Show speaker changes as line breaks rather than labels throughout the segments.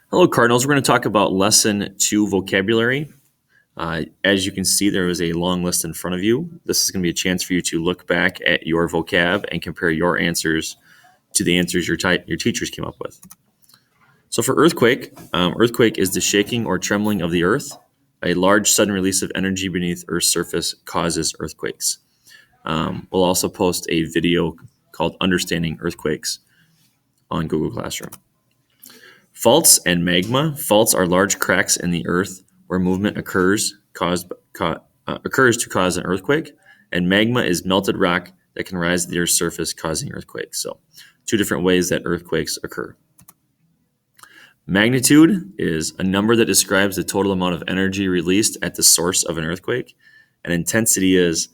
Hello, Cardinals. We're going to talk about Lesson 2 vocabulary. As you can see, there is a long list in front of you. This is going to be a chance for you to look back at your vocab and compare your answers to the answers your teachers came up with. So for earthquake, earthquake is the shaking or trembling of the earth. A large sudden release of energy beneath Earth's surface causes earthquakes. We'll also post a video called Understanding Earthquakes on Google Classroom. Faults and magma. Faults are large cracks in the earth where movement occurs to cause an earthquake, and magma is melted rock that can rise to the Earth's surface, causing earthquakes. So, two different ways that earthquakes occur. Magnitude is a number that describes the total amount of energy released at the source of an earthquake, and intensity is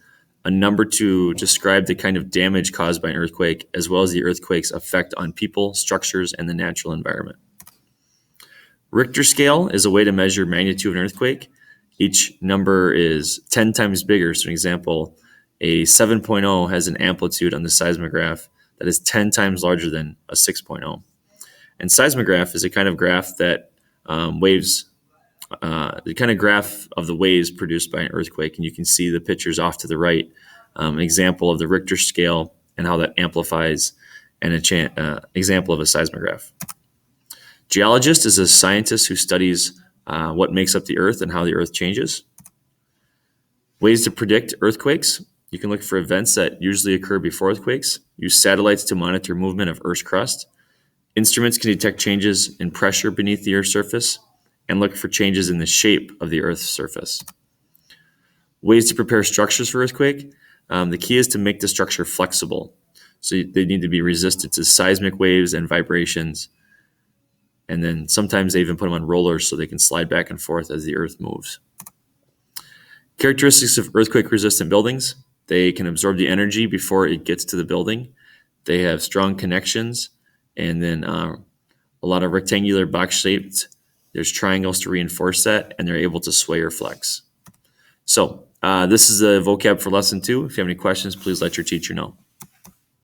a number to describe the kind of damage caused by an earthquake, as well as the earthquake's effect on people, structures, and the natural environment. Richter scale is a way to measure magnitude of an earthquake. Each number is 10 times bigger. So, an example, a 7.0 has an amplitude on the seismograph that is 10 times larger than a 6.0. And seismograph is a kind of graph that the kind of graph of the waves produced by an earthquake. And you can see the pictures off to the right, an example of the Richter scale and how that amplifies an example of a seismograph. Geologist is a scientist who studies what makes up the earth and how the earth changes. Ways to predict earthquakes. You can look for events that usually occur before earthquakes. Use satellites to monitor movement of Earth's crust. Instruments can detect changes in pressure beneath the Earth's surface and look for changes in the shape of the Earth's surface. Ways to prepare structures for earthquake. The key is to make the structure flexible. So they need to be resistant to seismic waves and vibrations. And then sometimes they even put them on rollers so they can slide back and forth as the earth moves. Characteristics of earthquake-resistant buildings. They can absorb the energy before it gets to the building. They have strong connections, and then a lot of rectangular box-shaped. There's triangles to reinforce that, and they're able to sway or flex. So this is the vocab for Lesson 2. If you have any questions, please let your teacher know.